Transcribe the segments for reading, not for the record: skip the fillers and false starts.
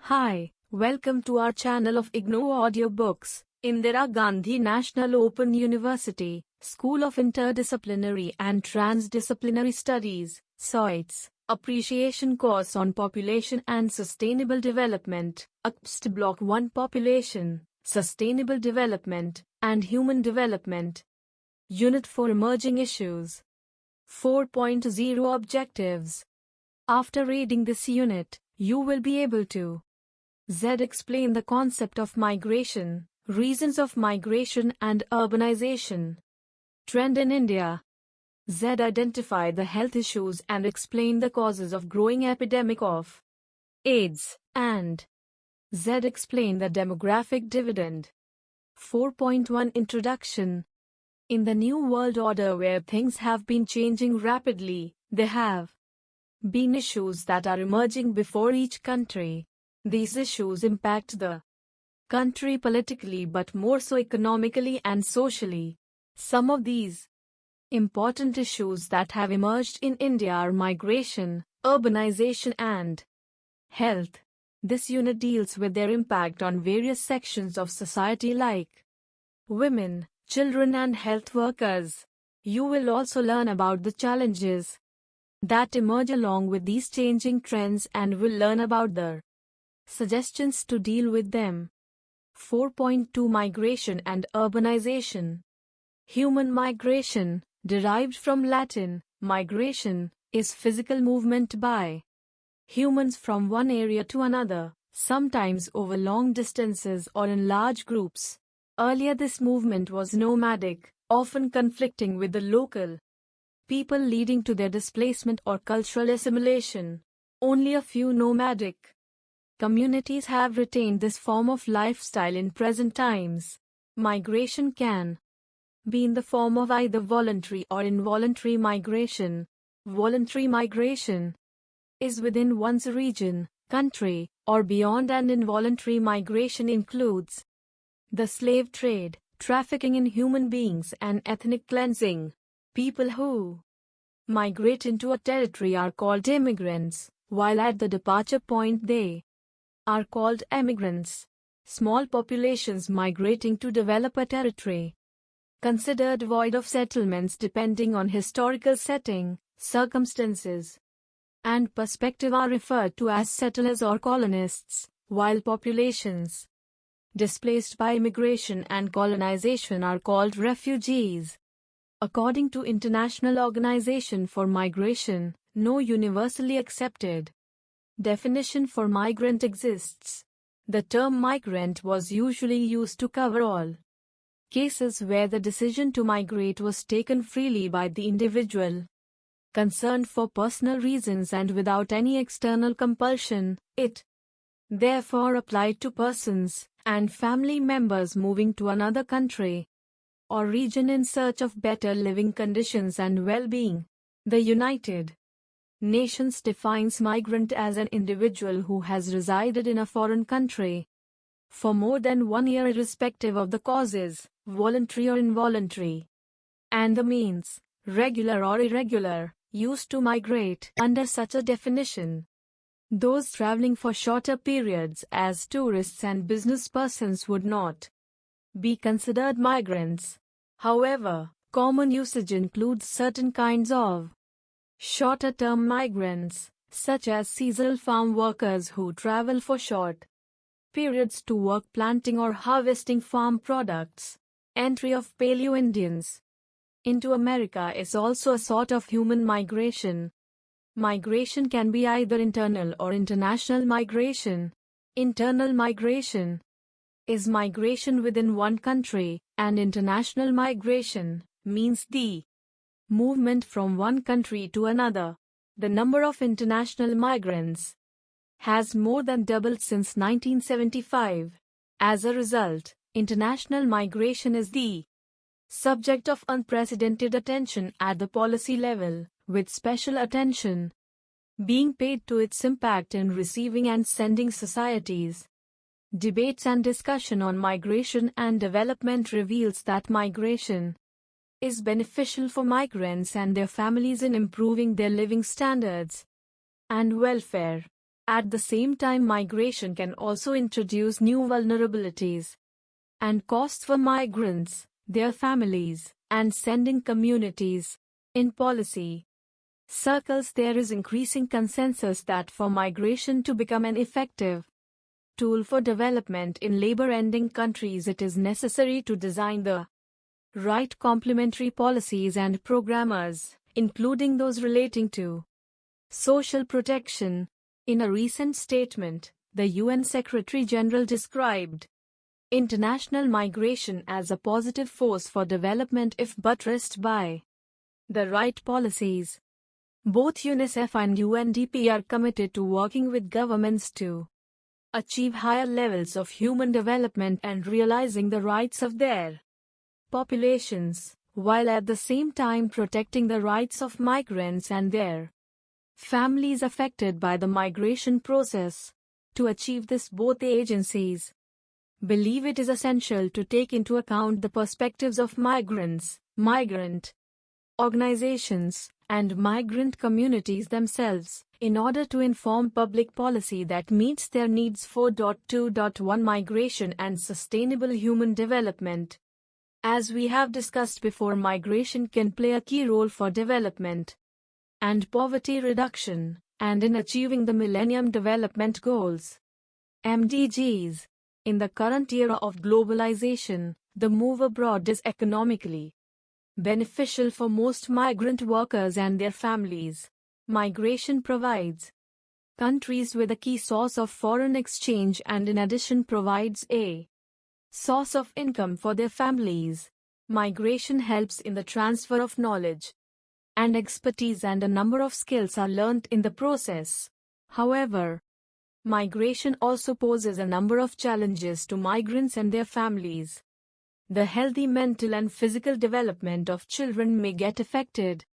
Hi, welcome to our channel of IGNOU audiobooks. Indira Gandhi National Open University, School of Interdisciplinary and Trans-Disciplinary Studies, SOITS, Appreciation Course on Population and Sustainable Development, ACPSD Block-1 Population, Sustainable Development, and Human Development. Unit-4 Emerging Issues. 4.0 Objectives. After reading this unit, you will be able to explain the concept of migration, reasons of migration and urbanization. Trend in India. Identify the health issues and explain the causes of growing epidemic of AIDS, and explain the demographic dividend. 4.1 Introduction. In the new world order where things have been changing rapidly, there have been issues that are emerging before each country. These issues impact the country politically but more so economically and socially. Some of these important issues that have emerged in India are migration, urbanization and health. This unit deals with their impact on various sections of society like women, children and health workers. You will also learn about the challenges that emerge along with these changing trends and will learn about the suggestions to deal with them. 4.2 Migration and urbanization. Human migration, derived from Latin, migration, is physical movement by humans from one area to another, sometimes over long distances or in large groups. Earlier this movement was nomadic, often conflicting with the local people leading to their displacement or cultural assimilation. Only a few nomadic communities have retained this form of lifestyle in present times. Migration can be in the form of either voluntary or involuntary migration. Voluntary migration is within one's region, country, or beyond, and involuntary migration includes the slave trade, trafficking in human beings, and ethnic cleansing. People who migrate into a territory are called immigrants, while at the departure point they are called emigrants. Small populations migrating to develop a territory, considered void of settlements depending on historical setting, circumstances, and perspective, are referred to as settlers or colonists, while populations displaced by immigration and colonization are called refugees. According to International Organization for Migration, no universally accepted definition for migrant exists. The term migrant was usually used to cover all cases where the decision to migrate was taken freely by the individual concerned for personal reasons and without any external compulsion. It therefore applied to persons and family members moving to another country or region in search of better living conditions and well-being. The United Nations defines migrant as an individual who has resided in a foreign country for more than 1 year irrespective of the causes, voluntary or involuntary, and the means, regular or irregular, used to migrate. Under such a definition, those traveling for shorter periods as tourists and business persons would not be considered migrants. However, common usage includes certain kinds of shorter-term migrants, such as seasonal farm workers who travel for short periods to work planting or harvesting farm products. Entry of Paleo-Indians into America is also a sort of human migration. Migration can be either internal or international migration. Internal migration is migration within one country, and international migration means the movement from one country to another. The number of international migrants has more than doubled since 1975. As a result, international migration is the subject of unprecedented attention at the policy level, with special attention being paid to its impact in receiving and sending societies. Debates and discussion on migration and development reveals that migration is beneficial for migrants and their families in improving their living standards and welfare. At the same time, migration can also introduce new vulnerabilities and costs for migrants, their families, and sending communities. In policy circles, there is increasing consensus that for migration to become an effective tool for development in labor-ending countries, it is necessary to design the right complementary policies and programmes, including those relating to social protection. In a recent statement, the UN Secretary-General described international migration as a positive force for development if buttressed by the right policies. Both UNICEF and UNDP are committed to working with governments to achieve higher levels of human development and realizing the rights of their populations, while at the same time protecting the rights of migrants and their families affected by the migration process. To achieve this, both agencies believe it is essential to take into account the perspectives of migrants, migrant organizations, and migrant communities themselves, in order to inform public policy that meets their needs. 4.2.1 Migration and Sustainable Human Development. As we have discussed before, migration can play a key role for development and poverty reduction, and in achieving the Millennium Development Goals (MDGs). In the current era of globalization, the move abroad is economically beneficial for most migrant workers and their families. Migration provides countries with a key source of foreign exchange and in addition provides a source of income for their families. Migration helps in the transfer of knowledge and expertise, and a number of skills are learnt in the process. However, migration also poses a number of challenges to migrants and their families. The healthy mental and physical development of children may get affected,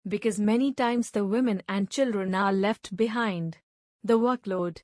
because many times the women and children are left behind. The workload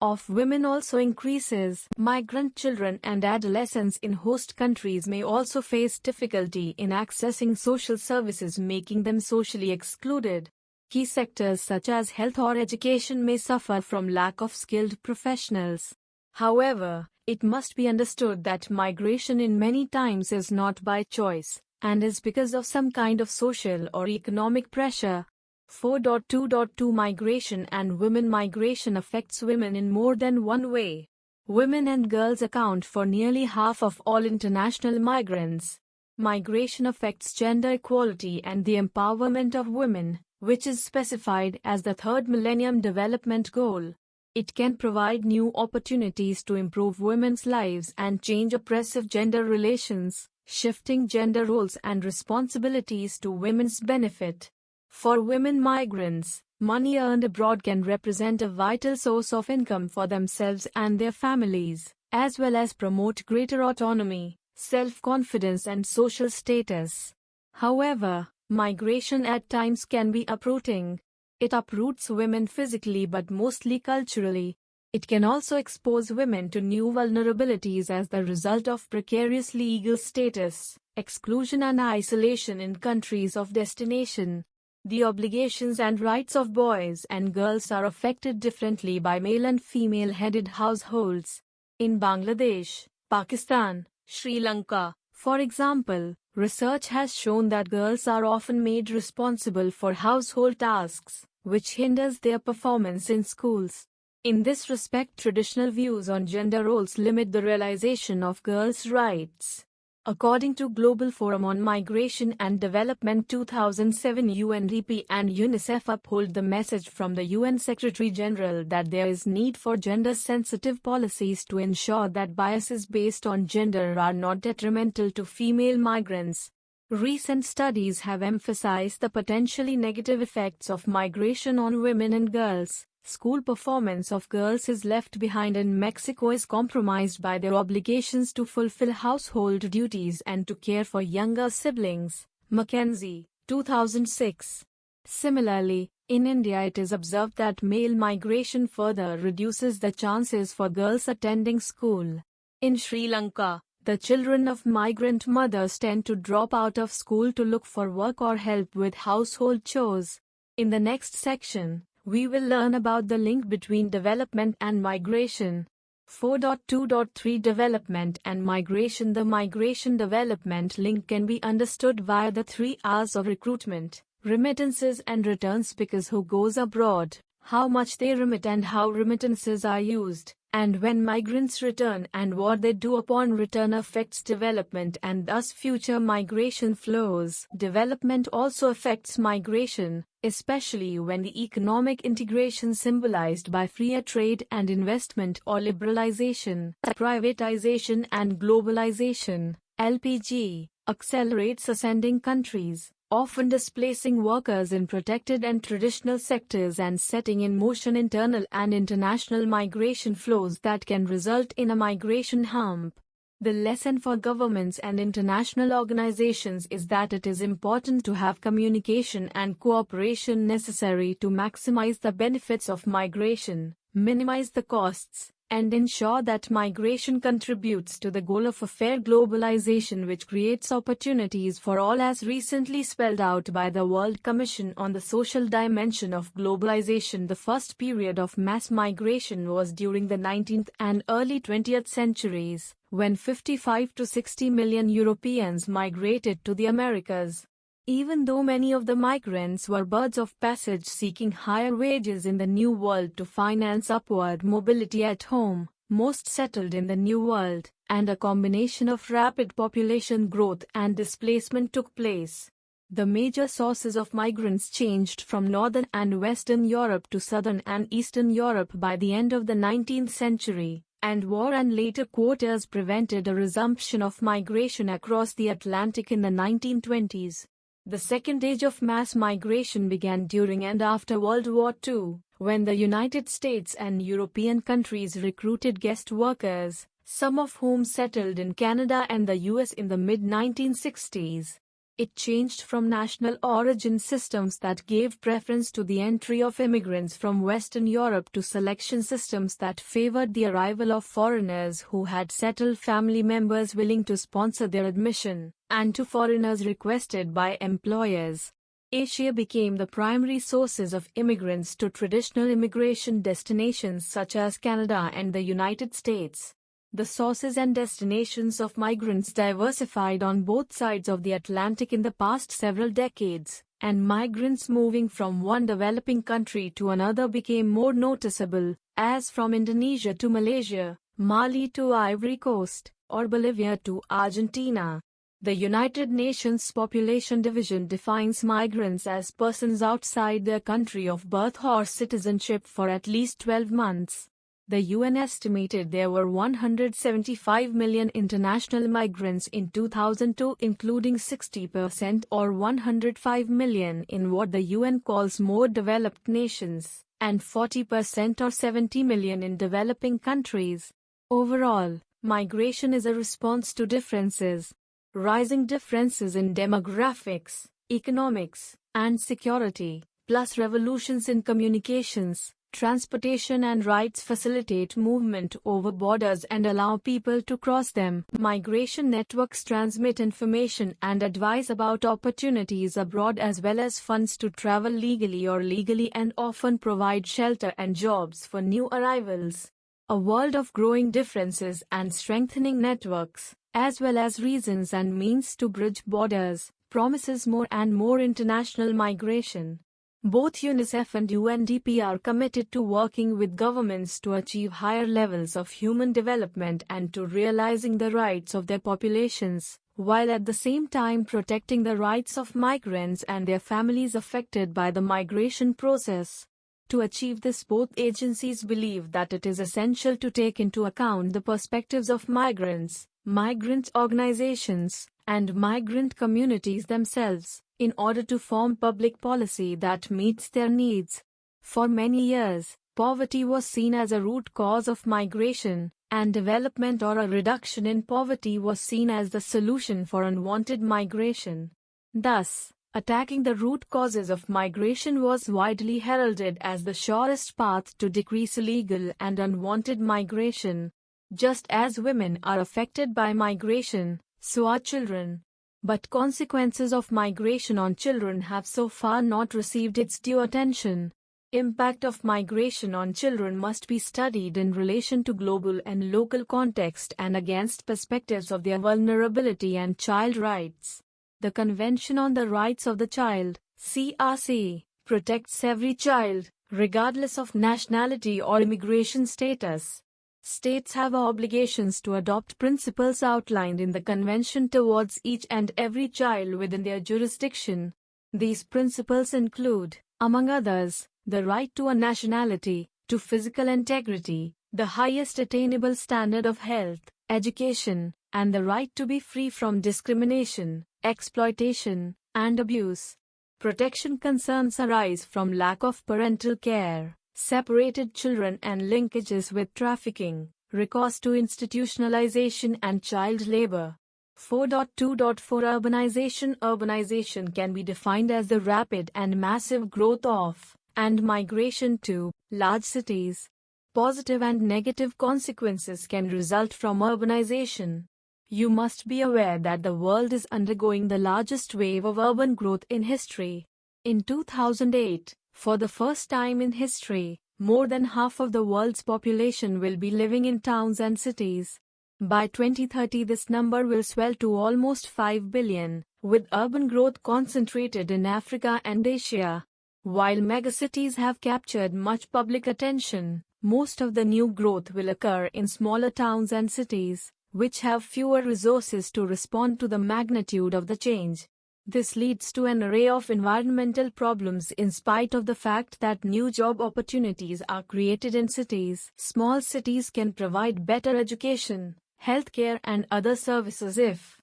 of women also increases. Migrant children and adolescents in host countries may also face difficulty in accessing social services, making them socially excluded. Key sectors such as health or education may suffer from lack of skilled professionals. However, it must be understood that migration in many times is not by choice, and is because of some kind of social or economic pressure. 4.2.2 Migration and women. Migration affects women in more than one way. Women and girls account for nearly half of all international migrants. Migration affects gender equality and the empowerment of women, which is specified as the third Millennium Development Goal. It can provide new opportunities to improve women's lives and change oppressive gender relations, shifting gender roles and responsibilities to women's benefit. For women migrants, money earned abroad can represent a vital source of income for themselves and their families, as well as promote greater autonomy, self-confidence and social status. However, migration at times can be uprooting. It uproots women physically but mostly culturally. It can also expose women to new vulnerabilities as the result of precarious legal status, exclusion and isolation in countries of destination. The obligations and rights of boys and girls are affected differently by male and female-headed households. In Bangladesh, Pakistan, Sri Lanka, for example, research has shown that girls are often made responsible for household tasks, which hinders their performance in schools. In this respect, traditional views on gender roles limit the realization of girls' rights. According to Global Forum on Migration and Development 2007, UNDP and UNICEF uphold the message from the UN Secretary-General that there is need for gender-sensitive policies to ensure that biases based on gender are not detrimental to female migrants. Recent studies have emphasized the potentially negative effects of migration on women and girls. School performance of girls is left behind in Mexico is compromised by their obligations to fulfill household duties and to care for younger siblings. Mackenzie, 2006. Similarly, in India it is observed that male migration further reduces the chances for girls attending school. In Sri Lanka, the children of migrant mothers tend to drop out of school to look for work or help with household chores. In the next section, We will learn about the link between development and migration. 4.2.3 Development and Migration. The migration-development link can be understood via the 3 R's of recruitment, remittances and returns, because who goes abroad, how much they remit and how remittances are used, and when migrants return and what they do upon return affects development and thus future migration flows. Development also affects migration, especially when the economic integration symbolized by freer trade and investment or liberalization, privatization and globalization, LPG, accelerates ascending countries, often displacing workers in protected and traditional sectors and setting in motion internal and international migration flows that can result in a migration hump. The lesson for governments and international organizations is that it is important to have communication and cooperation necessary to maximize the benefits of migration, minimize the costs, and ensure that migration contributes to the goal of a fair globalization which creates opportunities for all, as recently spelled out by the World Commission on the Social Dimension of Globalization. The first period of mass migration was during the 19th and early 20th centuries, when 55 to 60 million Europeans migrated to the Americas. Even though many of the migrants were birds of passage seeking higher wages in the New World to finance upward mobility at home, most settled in the New World, and a combination of rapid population growth and displacement took place. The major sources of migrants changed from Northern and Western Europe to Southern and Eastern Europe by the end of the 19th century, and war and later quotas prevented a resumption of migration across the Atlantic in the 1920s. The second age of mass migration began during and after World War II, when the United States and European countries recruited guest workers, some of whom settled in Canada and the US in the mid-1960s. It changed from national origin systems that gave preference to the entry of immigrants from Western Europe to selection systems that favored the arrival of foreigners who had settled family members willing to sponsor their admission, and to foreigners requested by employers. Asia became the primary sources of immigrants to traditional immigration destinations such as Canada and the United States. The sources and destinations of migrants diversified on both sides of the Atlantic in the past several decades, and migrants moving from one developing country to another became more noticeable, as from Indonesia to Malaysia, Mali to Ivory Coast, or Bolivia to Argentina. The United Nations Population Division defines migrants as persons outside their country of birth or citizenship for at least 12 months. The UN estimated there were 175 million international migrants in 2002, including 60% or 105 million in what the UN calls more developed nations, and 40% or 70 million in developing countries. Overall, migration is a response to differences. Rising differences in demographics, economics, and security, plus revolutions in communications, transportation and rights facilitate movement over borders and allow people to cross them. Migration networks transmit information and advice about opportunities abroad as well as funds to travel legally or illegally, and often provide shelter and jobs for new arrivals. A world of growing differences and strengthening networks, as well as reasons and means to bridge borders, promises more and more international migration. Both UNICEF and UNDP are committed to working with governments to achieve higher levels of human development and to realizing the rights of their populations, while at the same time protecting the rights of migrants and their families affected by the migration process. To achieve this, both agencies believe that it is essential to take into account the perspectives of migrants, migrant organizations, and migrant communities themselves, in order to form public policy that meets their needs. For many years, poverty was seen as a root cause of migration, and development or a reduction in poverty was seen as the solution for unwanted migration. Thus, attacking the root causes of migration was widely heralded as the surest path to decrease illegal and unwanted migration. Just as women are affected by migration, so are children. But consequences of migration on children have so far not received its due attention. Impact of migration on children must be studied in relation to global and local context and against perspectives of their vulnerability and child rights. The Convention on the Rights of the Child, CRC, protects every child, regardless of nationality or immigration status. States have obligations to adopt principles outlined in the Convention towards each and every child within their jurisdiction. These principles include, among others, the right to a nationality, to physical integrity, the highest attainable standard of health, education, and the right to be free from discrimination, exploitation, and abuse. Protection concerns arise from lack of parental care, separated children and linkages with trafficking, recourse to institutionalization and child labor. 4.2.4 Urbanization. Urbanization can be defined as the rapid and massive growth of, and migration to, large cities. Positive and negative consequences can result from urbanization. You must be aware that the world is undergoing the largest wave of urban growth in history. In 2008, for the first time in history, more than half of the world's population will be living in towns and cities. By 2030, this number will swell to almost 5 billion, with urban growth concentrated in Africa and Asia. While megacities have captured much public attention, most of the new growth will occur in smaller towns and cities, which have fewer resources to respond to the magnitude of the change. This leads to an array of environmental problems in spite of the fact that new job opportunities are created in cities. Small cities can provide better education, healthcare, and other services if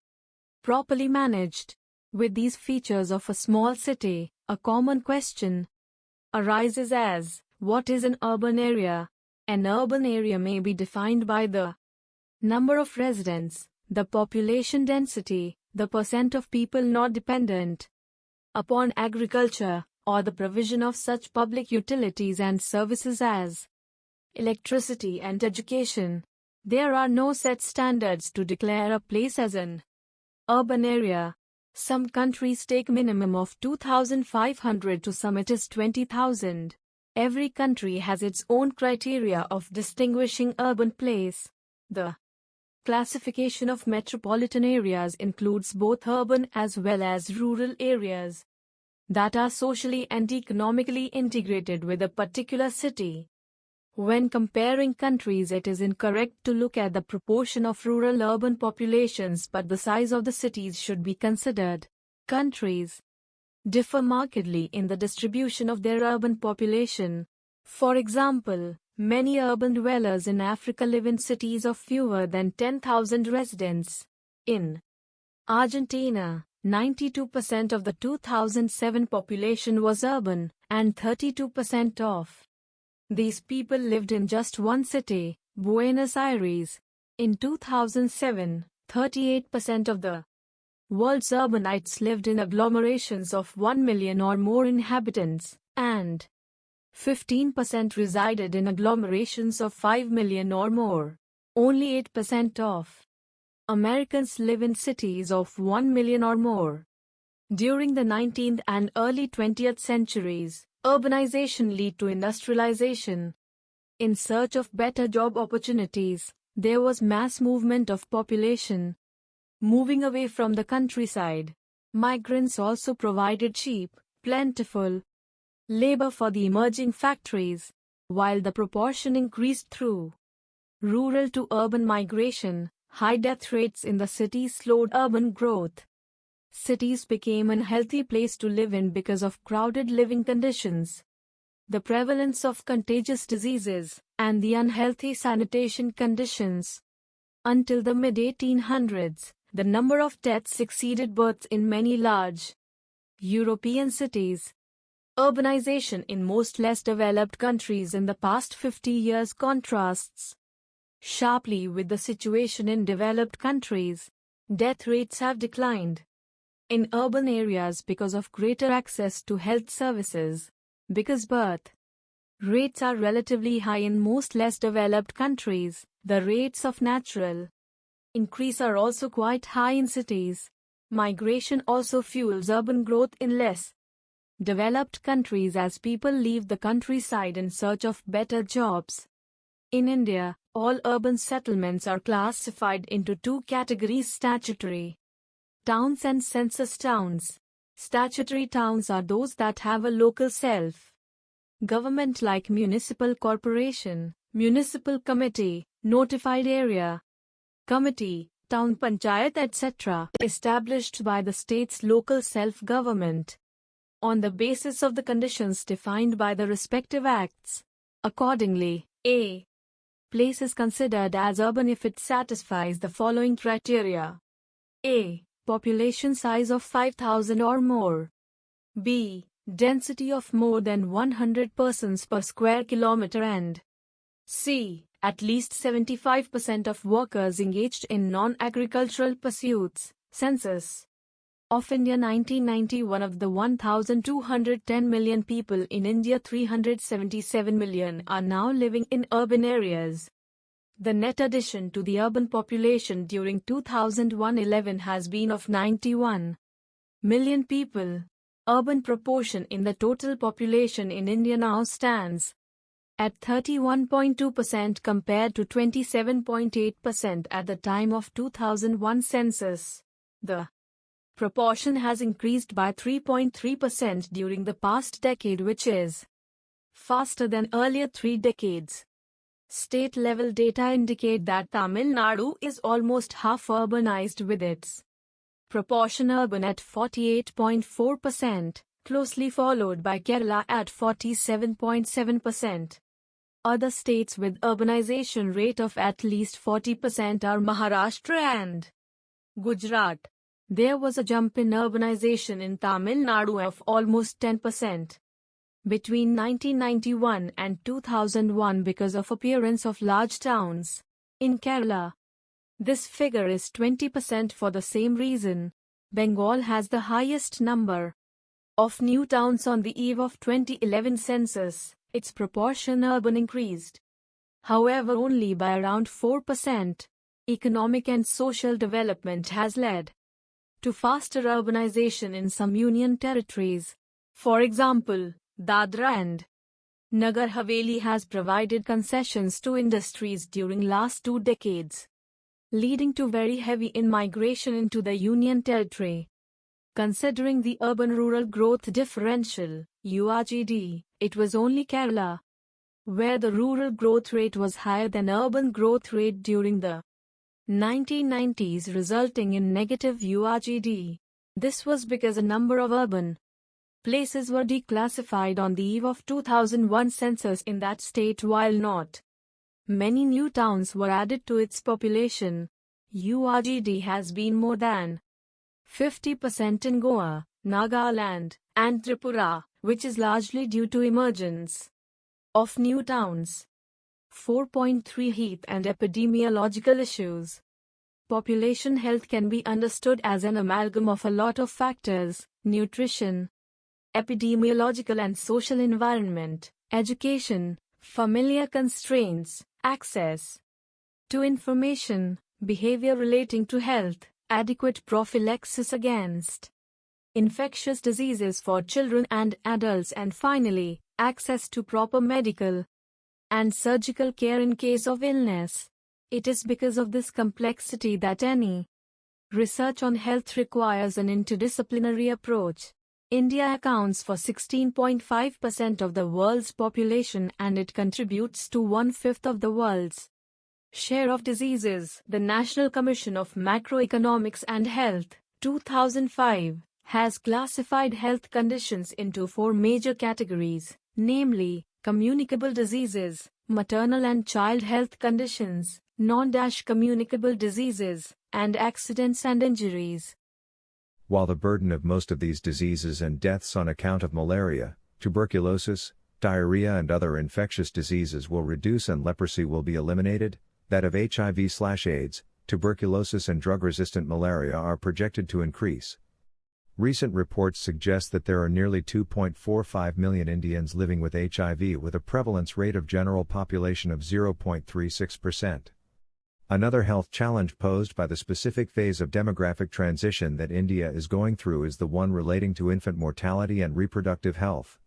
properly managed. With these features of a small city, a common question arises as, what is an urban area? An urban area may be defined by the number of residents, the population density, the percent of people not dependent upon agriculture, or the provision of such public utilities and services as electricity and education. There are no set standards to declare a place as an urban area. Some countries take minimum of 2,500 to some it is 20,000. Every country has its own criteria of distinguishing urban place. The classification of metropolitan areas includes both urban as well as rural areas that are socially and economically integrated with a particular city. When comparing countries, it is incorrect to look at the proportion of rural-urban populations, but the size of the cities should be considered. Countries differ markedly in the distribution of their urban population. For example, many urban dwellers in Africa live in cities of fewer than 10,000 residents. In Argentina, 92% of the 2007 population was urban, and 32% of these people lived in just one city, Buenos Aires. In 2007, 38% of the world's urbanites lived in agglomerations of 1 million or more inhabitants, and 15% resided in agglomerations of 5 million or more. Only 8% of Americans live in cities of 1 million or more. During the 19th and early 20th centuries, urbanization led to industrialization. In search of better job opportunities, there was mass movement of population moving away from the countryside. Migrants also provided cheap, plentiful labor for the emerging factories, while the proportion increased through rural to urban migration. High death rates in the cities slowed urban growth. Cities became an unhealthy place to live in because of crowded living conditions, the prevalence of contagious diseases, and the unhealthy sanitation conditions. Until the mid-1800s, the number of deaths exceeded births in many large European cities. Urbanization in most less developed countries in the past 50 years contrasts sharply with the situation in developed countries. Death rates have declined in urban areas because of greater access to health services. Because birth rates are relatively high in most less developed countries, the rates of natural increase are also quite high in cities. Migration also fuels urban growth in less developed countries as people leave the countryside in search of better jobs. In India, all urban settlements are classified into two categories: statutory towns and census towns. Statutory towns are those that have a local self-government like municipal corporation, municipal committee, notified area committee, town panchayat, etc., established by the state's local self-government on the basis of the conditions defined by the respective acts. Accordingly, a place is considered as urban if it satisfies the following criteria: a. Population size of 5,000 or more. B. Density of more than 100 persons per square kilometer, and C. At least 75% of workers engaged in non-agricultural pursuits. Census of India 1991. Of the 1,210 million people in India, 377 million are now living in urban areas. The net addition to the urban population during 2011 has been of 91 million people. Urban proportion in the total population in India now stands at 31.2% compared to 27.8% at the time of 2001 census. The proportion has increased by 3.3% during the past decade, which is faster than earlier 3 decades. State-level data indicate that Tamil Nadu is almost half urbanized, with its proportion urban at 48.4%, closely followed by Kerala at 47.7%. Other states with urbanization rate of at least 40% are Maharashtra and Gujarat. There was a jump in urbanization in Tamil Nadu of almost 10% between 1991 and 2001 because of appearance of large towns. In Kerala, this figure is 20% for the same reason. Bengal has the highest number of new towns. On the eve of 2011 census, its proportion urban increased, however only by around 4%. Economic and social development has led to faster urbanization in some union territories. For example, Dadra and Nagar Haveli has provided concessions to industries during last 2 decades, leading to very heavy in-migration into the Union Territory. Considering the urban-rural growth differential, URGD, it was only Kerala where the rural growth rate was higher than urban growth rate during the 1990s, resulting in negative URGD. This was because a number of urban places were declassified on the eve of 2001 census in that state, while not many new towns were added to its population. URGD has been more than 50% in Goa, Nagaland, and Tripura, which is largely due to emergence of new towns. 4.3 Health and epidemiological issues. Population health can be understood as an amalgam of a lot of factors: nutrition, epidemiological and social environment, education, familiar constraints, access to information, behavior relating to health, adequate prophylaxis against infectious diseases for children and adults, and finally, access to proper medical and surgical care in case of illness. It is because of this complexity that any research on health requires an interdisciplinary approach. India accounts for 16.5% of the world's population, and it contributes to 1/5 of the world's share of diseases. The National Commission of Macroeconomics and Health, 2005, has classified health conditions into 4 major categories, namely, communicable diseases, maternal and child health conditions, non-communicable diseases, and accidents and injuries. While the burden of most of these diseases and deaths on account of malaria, tuberculosis, diarrhea and other infectious diseases will reduce and leprosy will be eliminated, that of HIV/AIDS, tuberculosis and drug-resistant malaria are projected to increase. Recent reports suggest that there are nearly 2.45 million Indians living with HIV, with a prevalence rate of general population of 0.36%. Another health challenge posed by the specific phase of demographic transition that India is going through is the one relating to infant mortality and reproductive health.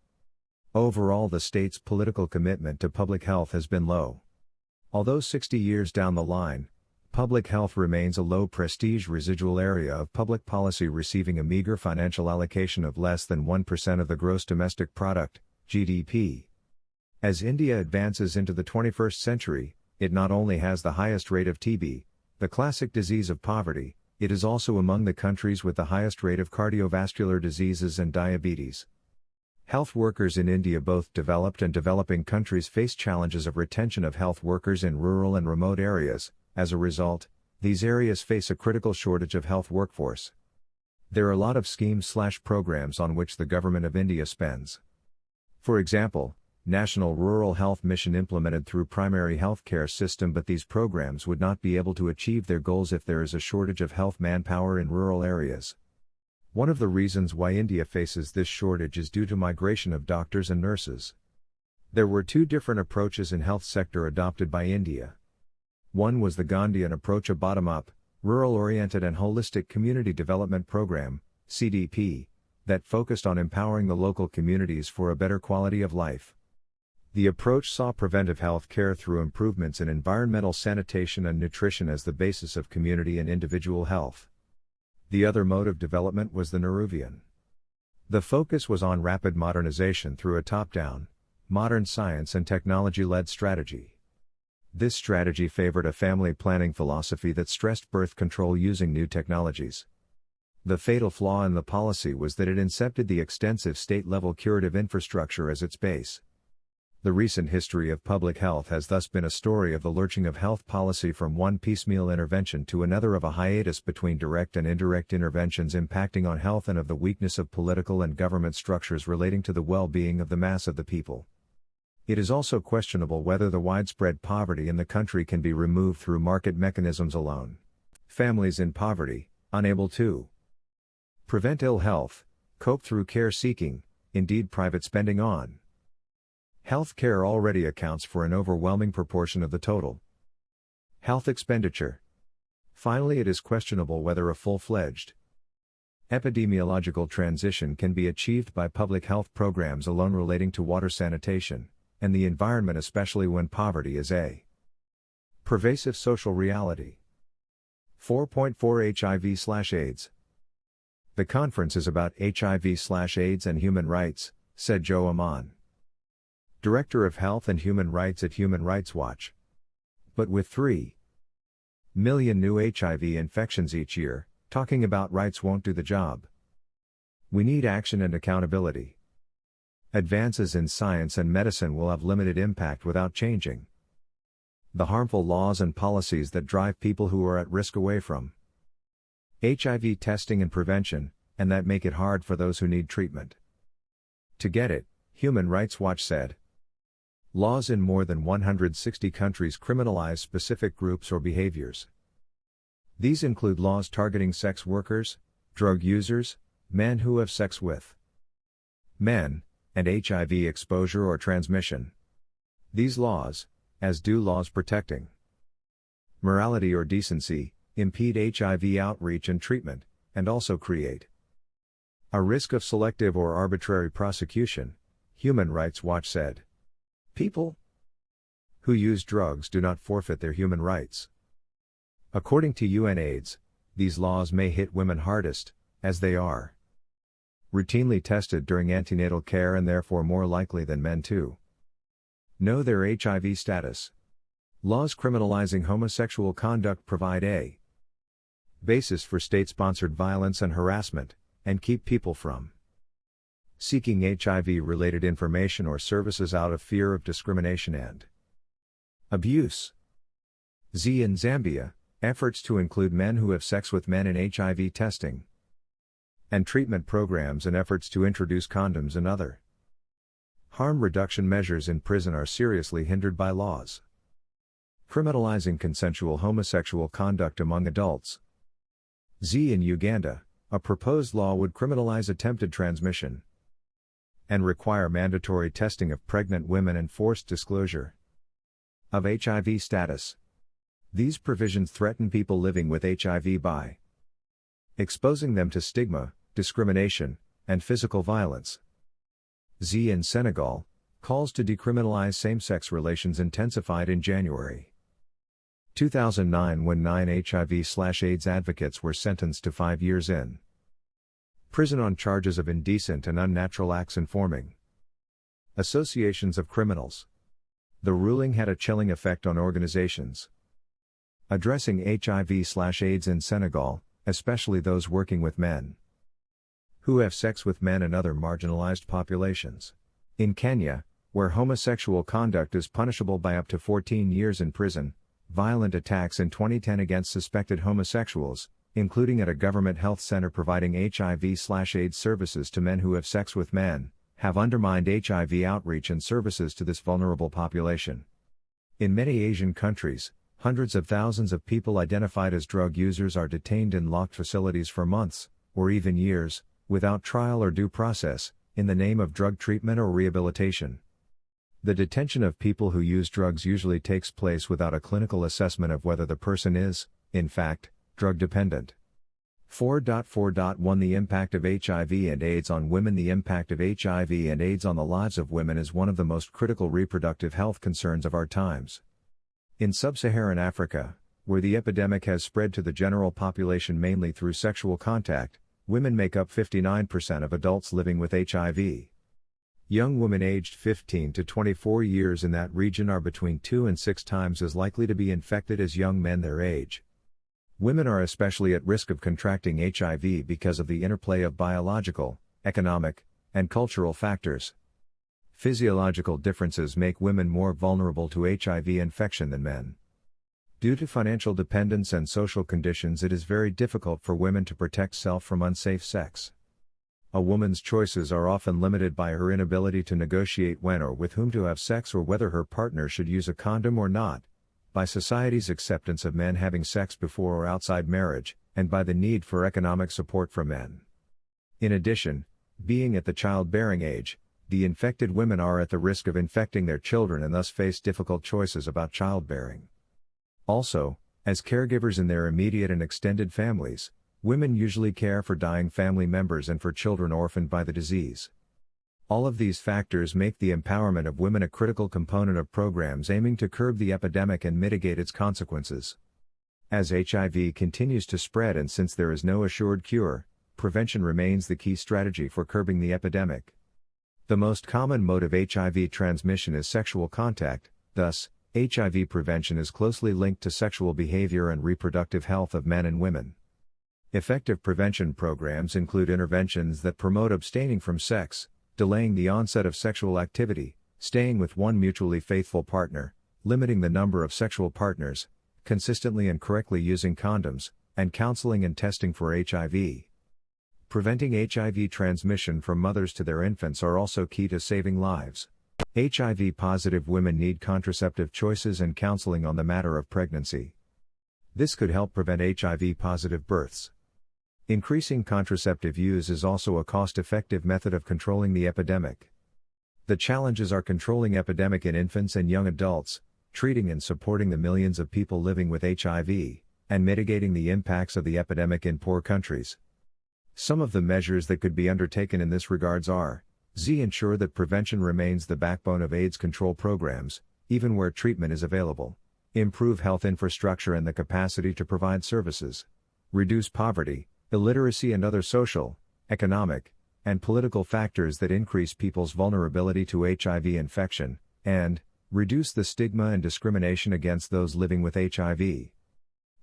Overall, the state's political commitment to public health has been low. Although 60 years down the line, public health remains a low-prestige residual area of public policy, receiving a meager financial allocation of less than 1% of the gross domestic product, GDP. As India advances into the 21st century, it not only has the highest rate of TB, the classic disease of poverty, it is also among the countries with the highest rate of cardiovascular diseases and diabetes. Health workers in India, both developed and developing countries, face challenges of retention of health workers in rural and remote areas. As a result, these areas face a critical shortage of health workforce. There are a lot of schemes/programs on which the Government of India spends. For example, National Rural Health Mission implemented through primary health care system, but these programs would not be able to achieve their goals if there is a shortage of health manpower in rural areas. One of the reasons why India faces this shortage is due to migration of doctors and nurses. There were two different approaches in health sector adopted by India. One was the Gandhian approach, a bottom-up, rural-oriented and holistic community development program, CDP, that focused on empowering the local communities for a better quality of life. The approach saw preventive health care through improvements in environmental sanitation and nutrition as the basis of community and individual health. The other mode of development was the Nehruvian. The focus was on rapid modernization through a top-down, modern science and technology-led strategy. This strategy favored a family planning philosophy that stressed birth control using new technologies. The fatal flaw in the policy was that it incepted the extensive state-level curative infrastructure as its base. The recent history of public health has thus been a story of the lurching of health policy from one piecemeal intervention to another, of a hiatus between direct and indirect interventions impacting on health, and of the weakness of political and government structures relating to the well-being of the mass of the people. It is also questionable whether the widespread poverty in the country can be removed through market mechanisms alone. Families in poverty, unable to prevent ill health, cope through care seeking, indeed private spending on health care, already accounts for an overwhelming proportion of the total health expenditure. Finally, it is questionable whether a full-fledged epidemiological transition can be achieved by public health programs alone relating to water, sanitation, and the environment, especially when poverty is a pervasive social reality. 4.4 HIV/AIDS. The conference is about HIV/AIDS and human rights, said Joe Aman, Director of Health and Human Rights at Human Rights Watch. But with 3 million new HIV infections each year, talking about rights won't do the job. We need action and accountability. Advances in science and medicine will have limited impact without changing the harmful laws and policies that drive people who are at risk away from HIV testing and prevention, and that make it hard for those who need treatment to get it, Human Rights Watch said. Laws in more than 160 countries criminalize specific groups or behaviors. These include laws targeting sex workers, drug users, men who have sex with men, and HIV exposure or transmission. These laws, as do laws protecting morality or decency, impede HIV outreach and treatment, and also create a risk of selective or arbitrary prosecution, Human Rights Watch said. People who use drugs do not forfeit their human rights. According to UNAIDS, these laws may hit women hardest, as they are routinely tested during antenatal care and therefore more likely than men to know their HIV status. Laws criminalizing homosexual conduct provide a basis for state-sponsored violence and harassment, and keep people from seeking HIV-related information or services out of fear of discrimination and abuse. In Zambia, efforts to include men who have sex with men in HIV testing and treatment programs and efforts to introduce condoms and other harm reduction measures in prison are seriously hindered by laws criminalizing consensual homosexual conduct among adults. In Uganda, a proposed law would criminalize attempted transmission and require mandatory testing of pregnant women and forced disclosure of HIV status. These provisions threaten people living with HIV by exposing them to stigma, discrimination, and physical violence. In Senegal, calls to decriminalize same-sex relations intensified in January 2009 when 9 HIV/AIDS advocates were sentenced to 5 years in prison on charges of indecent and unnatural acts informing associations of criminals. The ruling had a chilling effect on organizations addressing HIV/AIDS in Senegal, especially those working with men who have sex with men and other marginalized populations. In Kenya, where homosexual conduct is punishable by up to 14 years in prison, violent attacks in 2010 against suspected homosexuals, including at a government health center providing HIV/AIDS services to men who have sex with men, have undermined HIV outreach and services to this vulnerable population. In many Asian countries, hundreds of thousands of people identified as drug users are detained in locked facilities for months, or even years, without trial or due process, in the name of drug treatment or rehabilitation. The detention of people who use drugs usually takes place without a clinical assessment of whether the person is, in fact, drug dependent. 4.4.1 The impact of HIV and AIDS on women. The impact of HIV and AIDS on the lives of women is one of the most critical reproductive health concerns of our times. In sub-Saharan Africa, where the epidemic has spread to the general population mainly through sexual contact, women make up 59% of adults living with HIV. Young women aged 15 to 24 years in that region are between 2 and 6 times as likely to be infected as young men their age. Women are especially at risk of contracting HIV because of the interplay of biological, economic, and cultural factors. Physiological differences make women more vulnerable to HIV infection than men. Due to financial dependence and social conditions, it is very difficult for women to protect self from unsafe sex. A woman's choices are often limited by her inability to negotiate when or with whom to have sex or whether her partner should use a condom or not, by society's acceptance of men having sex before or outside marriage, and by the need for economic support from men. In addition, being at the childbearing age, the infected women are at the risk of infecting their children and thus face difficult choices about childbearing. Also, as caregivers in their immediate and extended families, women usually care for dying family members and for children orphaned by the disease. All of these factors make the empowerment of women a critical component of programs aiming to curb the epidemic and mitigate its consequences. As HIV continues to spread and since there is no assured cure, prevention remains the key strategy for curbing the epidemic. The most common mode of HIV transmission is sexual contact, thus, HIV prevention is closely linked to sexual behavior and reproductive health of men and women. Effective prevention programs include interventions that promote abstaining from sex, delaying the onset of sexual activity, staying with one mutually faithful partner, limiting the number of sexual partners, consistently and correctly using condoms, and counseling and testing for HIV. Preventing HIV transmission from mothers to their infants are also key to saving lives. HIV-positive women need contraceptive choices and counseling on the matter of pregnancy. This could help prevent HIV-positive births. Increasing contraceptive use is also a cost-effective method of controlling the epidemic. The challenges are controlling epidemic in infants and young adults, treating and supporting the millions of people living with HIV, and mitigating the impacts of the epidemic in poor countries. Some of the measures that could be undertaken in this regards are: ensure that prevention remains the backbone of AIDS control programs, even where treatment is available. Improve health infrastructure and the capacity to provide services. Reduce poverty, illiteracy and other social, economic, and political factors that increase people's vulnerability to HIV infection, and reduce the stigma and discrimination against those living with HIV.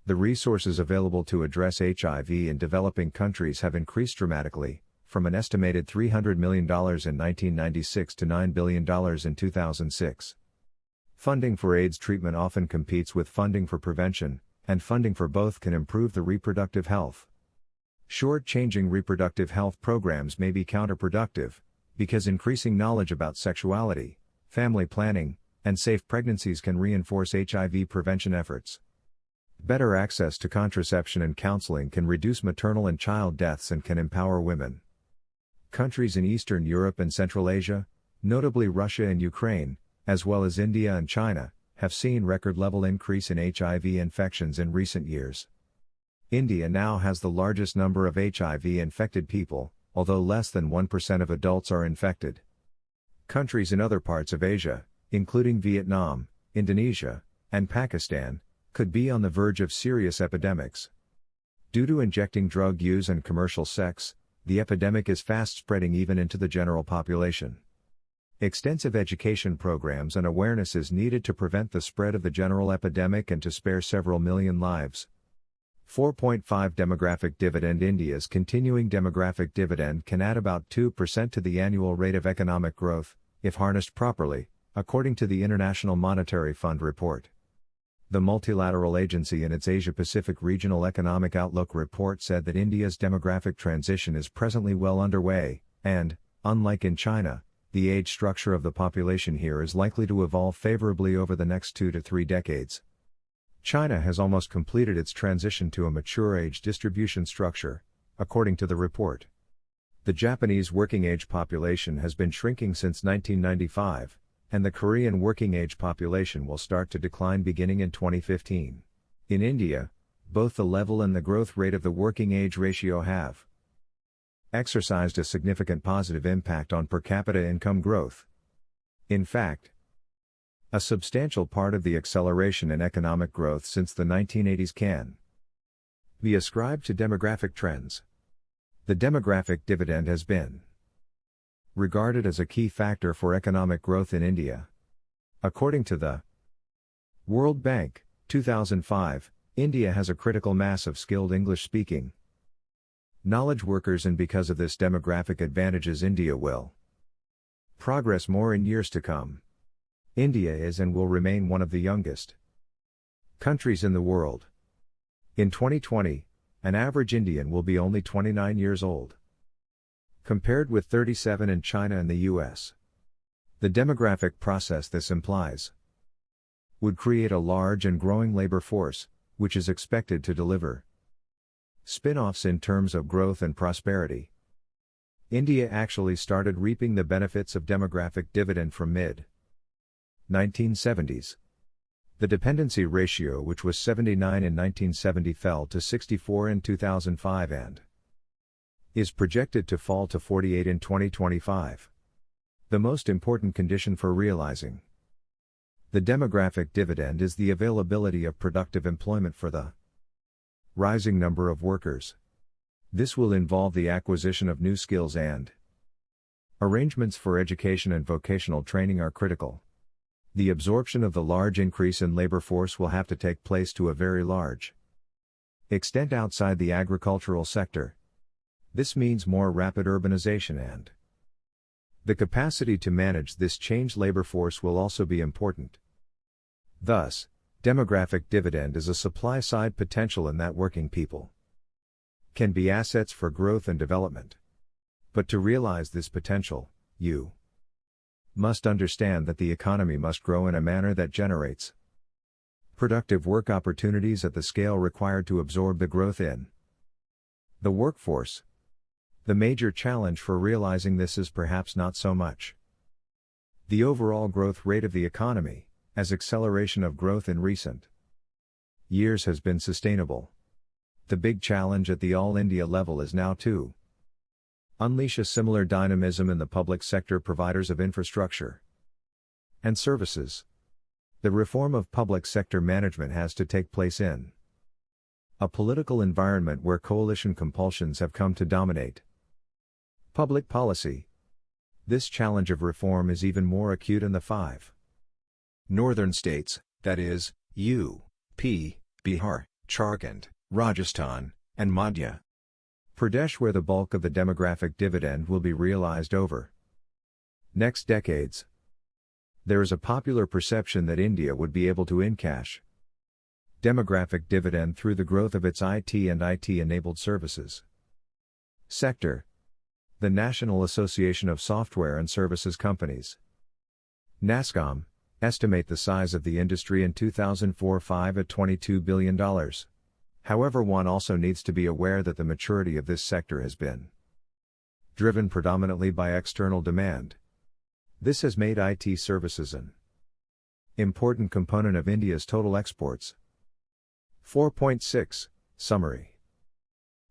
The resources available to address HIV in developing countries have increased dramatically, from an estimated $300 million in 1996 to $9 billion in 2006. Funding for AIDS treatment often competes with funding for prevention, and funding for both can improve the reproductive health. Short-changing reproductive health programs may be counterproductive, because increasing knowledge about sexuality, family planning, and safe pregnancies can reinforce HIV prevention efforts. Better access to contraception and counseling can reduce maternal and child deaths and can empower women. Countries in Eastern Europe and Central Asia, notably Russia and Ukraine, as well as India and China, have seen record-level increase in HIV infections in recent years. India now has the largest number of HIV-infected people, although less than 1% of adults are infected. Countries in other parts of Asia, including Vietnam, Indonesia, and Pakistan, could be on the verge of serious epidemics. Due to injecting drug use and commercial sex, the epidemic is fast spreading even into the general population. Extensive education programs and awareness is needed to prevent the spread of the general epidemic and to spare several million lives. 4.5 Demographic dividend. India's continuing demographic dividend can add about 2% to the annual rate of economic growth, if harnessed properly, according to the International Monetary Fund report. The multilateral agency in its Asia-Pacific Regional Economic Outlook report said that India's demographic transition is presently well underway, and, unlike in China, the age structure of the population here is likely to evolve favorably over the next 2 to 3 decades. China has almost completed its transition to a mature age distribution structure, according to the report. The Japanese working age population has been shrinking since 1995, and the Korean working age population will start to decline beginning in 2015. In India, both the level and the growth rate of the working age ratio have exercised a significant positive impact on per capita income growth. In fact, a substantial part of the acceleration in economic growth since the 1980s can be ascribed to demographic trends. The demographic dividend has been regarded as a key factor for economic growth in India. According to the World Bank, 2005, India has a critical mass of skilled English-speaking knowledge workers, and because of this demographic advantages, India will progress more in years to come. India is and will remain one of the youngest countries in the world. In 2020, an average Indian will be only 29 years old, compared with 37 in China and the US. The demographic process this implies would create a large and growing labor force, which is expected to deliver spin-offs in terms of growth and prosperity. India actually started reaping the benefits of demographic dividend from mid-1970s. The dependency ratio, which was 79 in 1970, fell to 64 in 2005 and is projected to fall to 48 in 2025. The most important condition for realizing the demographic dividend is the availability of productive employment for the rising number of workers. This will involve the acquisition of new skills, and arrangements for education and vocational training are critical. The absorption of the large increase in labor force will have to take place to a very large extent outside the agricultural sector. This means more rapid urbanization, and the capacity to manage this changed labor force will also be important. Thus, demographic dividend is a supply-side potential in that working people can be assets for growth and development. But to realize this potential, you must understand that the economy must grow in a manner that generates productive work opportunities at the scale required to absorb the growth in the workforce. The major challenge for realizing this is perhaps not so much the overall growth rate of the economy, as acceleration of growth in recent years has been sustainable. The big challenge at the all-India level is now to unleash a similar dynamism in the public sector providers of infrastructure and services. The reform of public sector management has to take place in a political environment where coalition compulsions have come to dominate public policy. This challenge of reform is even more acute in the 5 northern states, that is, UP, Bihar, Jharkhand, Rajasthan, and Madhya Pradesh, where the bulk of the demographic dividend will be realized over next decades. There is a popular perception that India would be able to encash demographic dividend through the growth of its IT and IT-enabled services sector. The National Association of Software and Services Companies, NASSCOM, estimate the size of the industry in 2004-5 at $22 billion. However, one also needs to be aware that the maturity of this sector has been driven predominantly by external demand. This has made IT services an Important component of India's total exports. 4.6 Summary.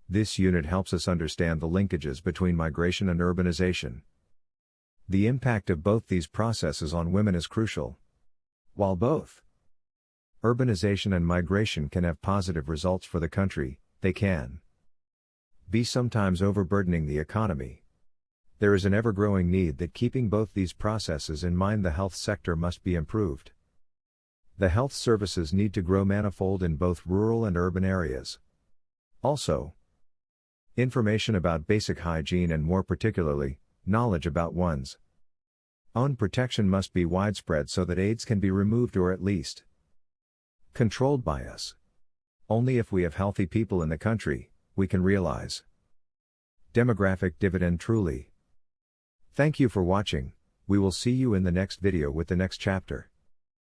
This unit helps us understand the linkages between migration and urbanization. The impact of both these processes on women is crucial. While both urbanization and migration can have positive results for the country, they can be sometimes overburdening the economy. There is an ever-growing need that keeping both these processes in mind, the health sector must be improved. The health services need to grow manifold in both rural and urban areas. Also, information about basic hygiene and more particularly, knowledge about one's own protection must be widespread so that AIDS can be removed or at least controlled by us. Only if we have healthy people in the country, we can realize demographic dividend truly. Thank you for watching. We will see you in the next video with the next chapter.